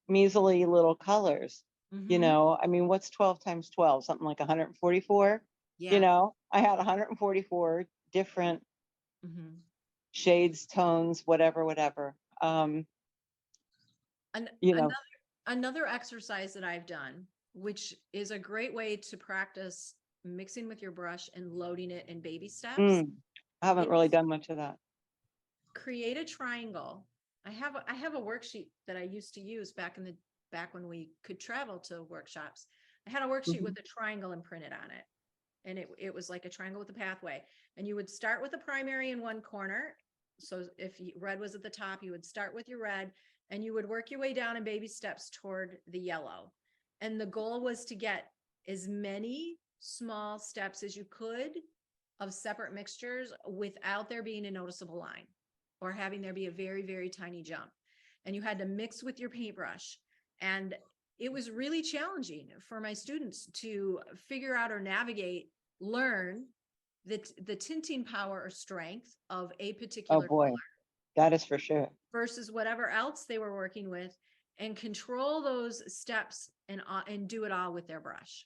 measly little colors. You Mhm. know, I mean, what's 12 times 12? Something like 144. Yeah. You know, I had 144 different Mhm. shades, tones, whatever. An- You know, another exercise that I've done, which is a great way to practice mixing with your brush and loading it in baby steps, I haven't really is done much of that. create a triangle. I have a worksheet that I used to use back when we could travel to workshops. I had a worksheet with a triangle imprinted on it. And it was like a triangle with a pathway. And you would start with a primary in one corner. So if red was at the top, you would start with your red and you would work your way down in baby steps toward the yellow. And the goal was to get as many small steps as you could of separate mixtures without there being a noticeable line or having there be a very, very tiny jump. And you had to mix with your paintbrush. And it was really challenging for my students to figure out or navigate, learn the tinting power or strength of a Oh particular boy, that is for sure. versus whatever else they were working with, and control those steps and do it all with their brush.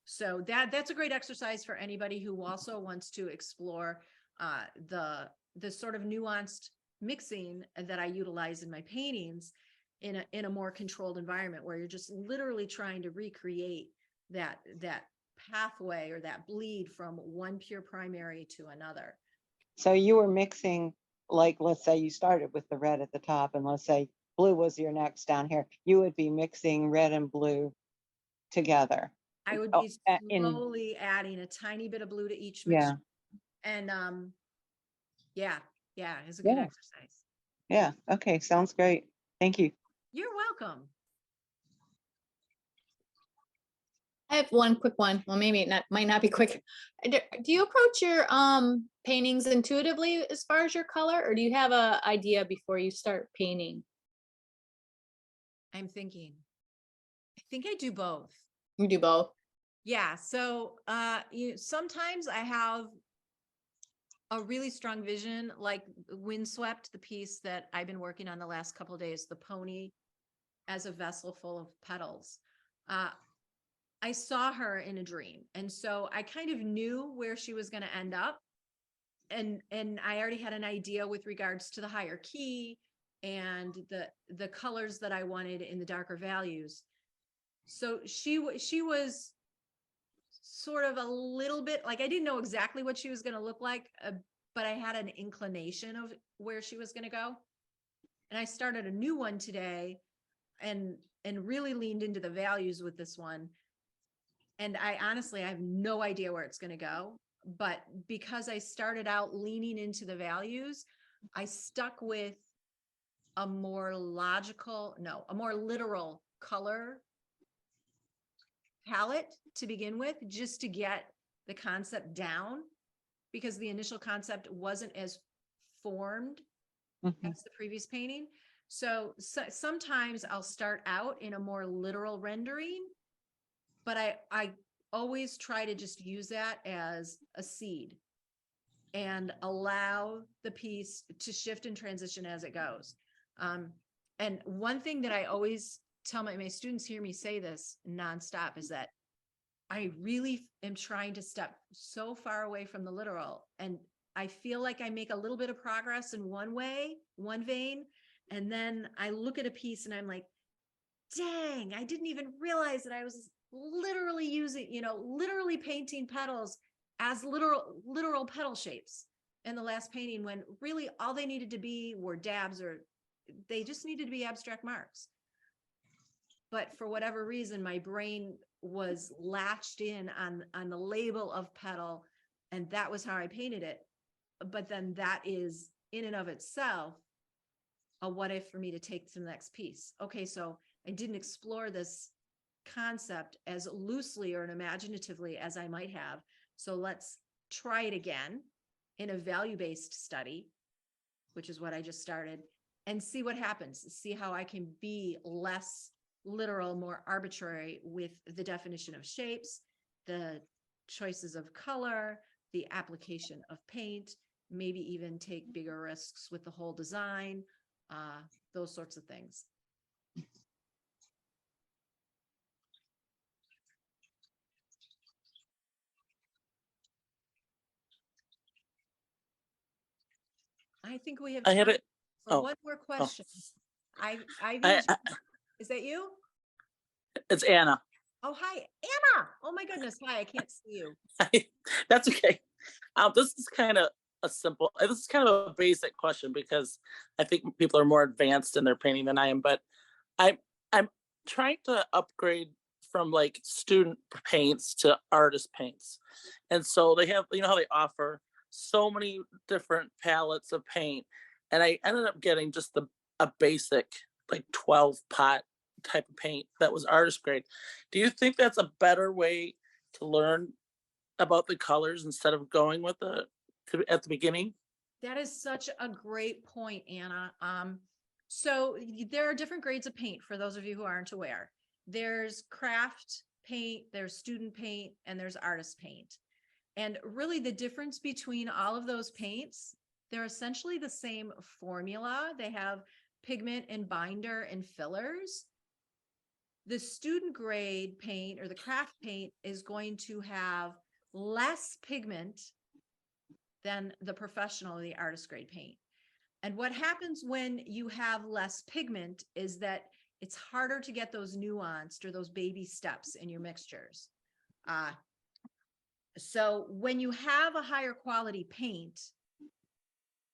So that's a great exercise for anybody who also wants to explore the sort of nuanced mixing that I utilize in my paintings in a more controlled environment where you're just literally trying to recreate that pathway or that bleed from one pure primary to another. So you were mixing, like, let's say you started with the red at the top, and let's say blue was your next down here. You would be mixing red and blue together. I would Oh, be in slowly adding a tiny bit of blue to each yeah, mixture. And yeah, it's a good yeah, exercise. yeah. Okay, sounds great. Thank you. You're welcome. I have one quick one. Well, maybe it might not be quick. Do you approach your paintings intuitively as far as your color, or do you have a idea before you start painting? I'm thinking. I think I do both. You do both. Yeah. So sometimes I have a really strong vision, like Windswept, the piece that I've been working on the last couple of days, the pony as a vessel full of petals. I saw her in a dream. And so I kind of knew where she was going to end up. And I already had an idea with regards to the higher key and the colors that I wanted in the darker values. So she was sort of a little bit like, I didn't know exactly what she was going to look like, but I had an inclination of where she was going to go. And I started a new one today and really leaned into the values with this one. And I honestly, I have no idea where it's going to go, but because I started out leaning into the values, I stuck with a more literal color palette to begin with, just to get the concept down, because the initial concept wasn't as formed Mhm. as the previous painting. So sometimes I'll start out in a more literal rendering, but I always try to just use that as a seed and allow the piece to shift and transition as it goes. And one thing that I always tell my students, hear me say this nonstop, is that I really am trying to step so far away from the literal, and I feel like I make a little bit of progress in one way, one vein, and then I look at a piece and I'm like, dang, I didn't even realize that I was literally using, literally painting petals as literal petal shapes in the last painting, when really all they needed to be were dabs, or they just needed to be abstract marks. But for whatever reason, my brain was latched in on the label of petal, and that was how I painted it. But then that is in and of itself a what if for me to take to the next piece. Okay, so I didn't explore this concept as loosely or imaginatively as I might have. So let's try it again in a value-based study, which is what I just started, and see what happens. See how I can be less literal, more arbitrary with the definition of shapes, the choices of color, the application of paint, maybe even take bigger risks with the whole design, those sorts of things. I think we have I had time it. for Oh, one more question. I, Is that you? it's Anna. Oh, hi, Anna. Oh my goodness. Hi, I can't see you. That's okay. This is kind of this is kind of a basic question because I think people are more advanced in their painting than I am, but I'm trying to upgrade from like student paints to artist paints. And so they have, how they offer so many different palettes of paint. And I ended up getting just a basic like 12 pot type of paint that was artist grade. Do you think that's a better way to learn about the colors instead of going with at the beginning? That is such a great point, Anna. So there are different grades of paint for those of you who aren't aware. There's craft paint, there's student paint, and there's artist paint. And really the difference between all of those paints, they're essentially the same formula. They have pigment and binder and fillers. The student grade paint or the craft paint is going to have less pigment than the professional or the artist grade paint. And what happens when you have less pigment is that it's harder to get those nuanced or those baby steps in your mixtures. So when you have a higher quality paint,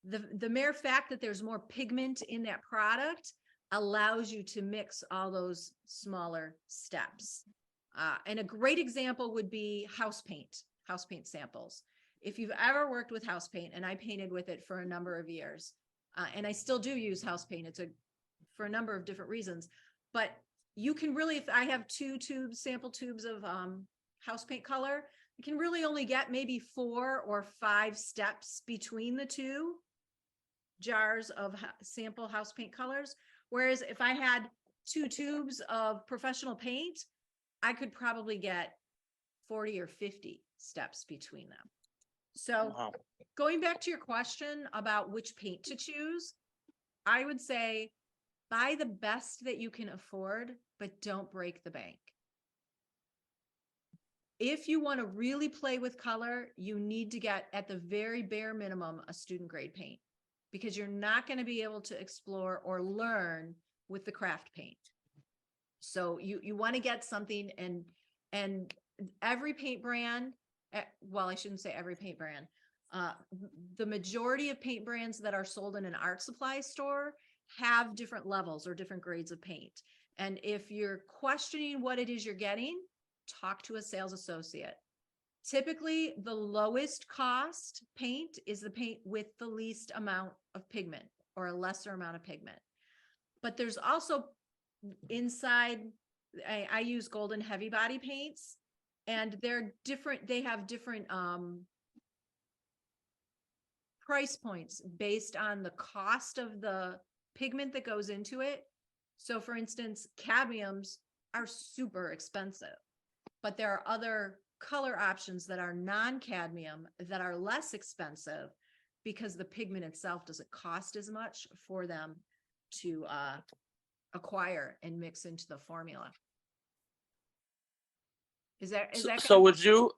the mere fact that there's more pigment in that product allows you to mix all those smaller steps. And a great example would be house paint samples. If you've ever worked with house paint, and I painted with it for a number of years, and I still do use house paint, for a number of different reasons, but you can really, if I have two sample tubes of house paint color, you can really only get maybe 4 or 5 steps between the two jars of sample house paint colors. Whereas if I had 2 tubes of professional paint, I could probably get 40 or 50 steps between them. So Wow. going back to your question about which paint to choose, I would say buy the best that you can afford, but don't break the bank. If you want to really play with color, you need to get, at the very bare minimum, a student grade paint, because you're not going to be able to explore or learn with the craft paint. So you want to get something, and every paint brand, well, I shouldn't say every paint brand, the majority of paint brands that are sold in an art supply store have different levels or different grades of paint. And if you're questioning what it is you're getting, talk to a sales associate. Typically, the lowest cost paint is the paint with the least amount of pigment or a lesser amount of pigment. But there's also inside, I use Golden Heavy Body paints, and they're different. They have different price points based on the cost of the pigment that goes into it. So for instance, cadmiums are super expensive, but there are other color options that are non-cadmium that are less expensive because the pigment itself doesn't cost as much for them to acquire and mix into the formula. Is that So gonna- would you,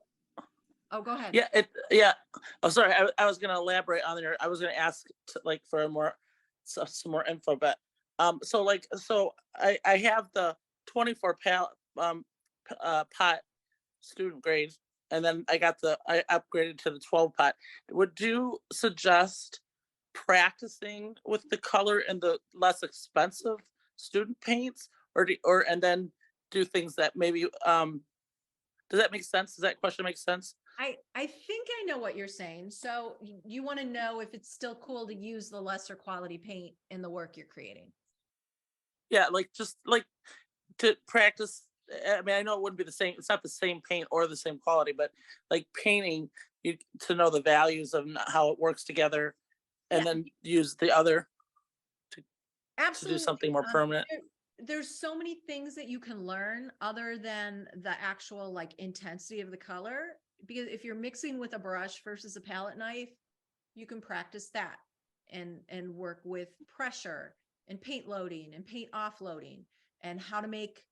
Oh, go ahead. yeah. Oh, sorry. I was gonna elaborate on there. I was gonna ask like for more, some more info, but, so I have the 24 pot student grade, and then I upgraded to the 12 pot. Would you suggest practicing with the color and the less expensive student paints, and then do things that maybe, does that make sense? Does that question make sense? I think I know what you're saying. So you want to know if it's still cool to use the lesser quality paint in the work you're creating. Yeah, like just like to practice. I mean, I know it wouldn't be the same. It's not the same paint or the same quality, but like painting, you to know the values of how it works together, and Yeah. then use the other to Absolutely. do something more permanent. There's so many things that you can learn other than the actual like intensity of the color. Because if you're mixing with a brush versus a palette knife, you can practice that and work with pressure and paint loading and paint offloading and how to make,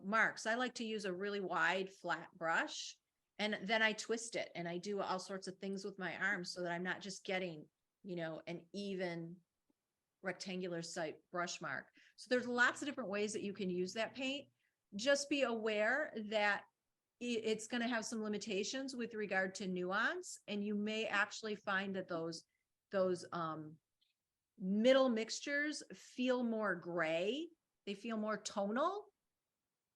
marks. I like to use a really wide flat brush, and then I twist it and I do all sorts of things with my arms so that I'm not just getting, an even rectangular site brush mark. So there's lots of different ways that you can use that paint. Just be aware that it's going to have some limitations with regard to nuance, and you may actually find that those middle mixtures feel more gray. They feel more tonal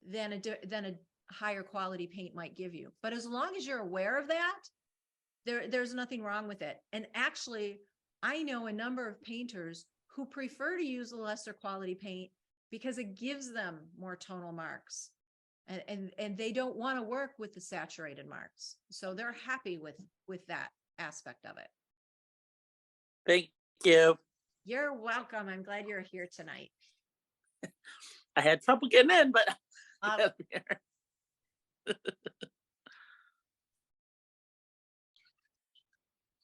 than a higher quality paint might give you. But as long as you're aware of that, there's nothing wrong with it. And actually, I know a number of painters who prefer to use a lesser quality paint because it gives them more tonal marks. And they don't want to work with the saturated marks. So they're happy with that aspect of it. Thank you. You're welcome. I'm glad you're here tonight. I had trouble getting in, but Um,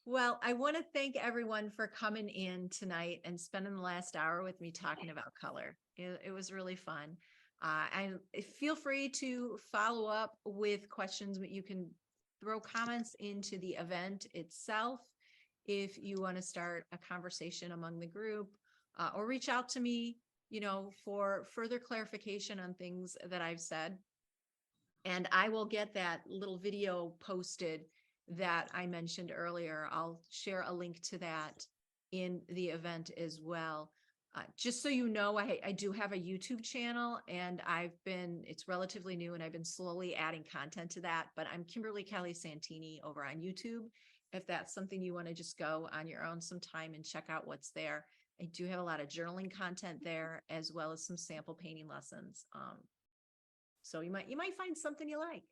Well, I want to thank everyone for coming in tonight and spending the last hour with me talking about color. It was really fun. And feel free to follow up with questions, but you can throw comments into the event itself if you want to start a conversation among the group, or reach out to me, for further clarification on things that I've said. And I will get that little video posted that I mentioned earlier. I'll share a link to that in the event as well. Just so you know, I do have a YouTube channel, and it's relatively new, and I've been slowly adding content to that, but I'm Kimberly Kelly Santini over on YouTube. If that's something you want to just go on your own sometime and check out what's there. I do have a lot of journaling content there, as well as some sample painting lessons. So you might find something you like.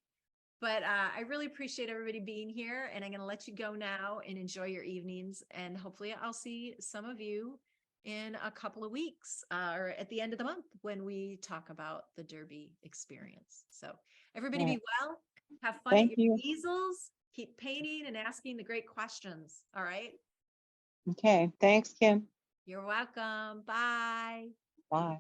But I really appreciate everybody being here, and I'm going to let you go now and enjoy your evenings. And hopefully I'll see some of you in a couple of weeks, or at the end of the month when we talk about the Derby experience. So everybody be well, have fun Thank at your you. easels, keep painting and asking the great questions. All right. Okay, thanks, Kim. You're welcome. Bye. Bye.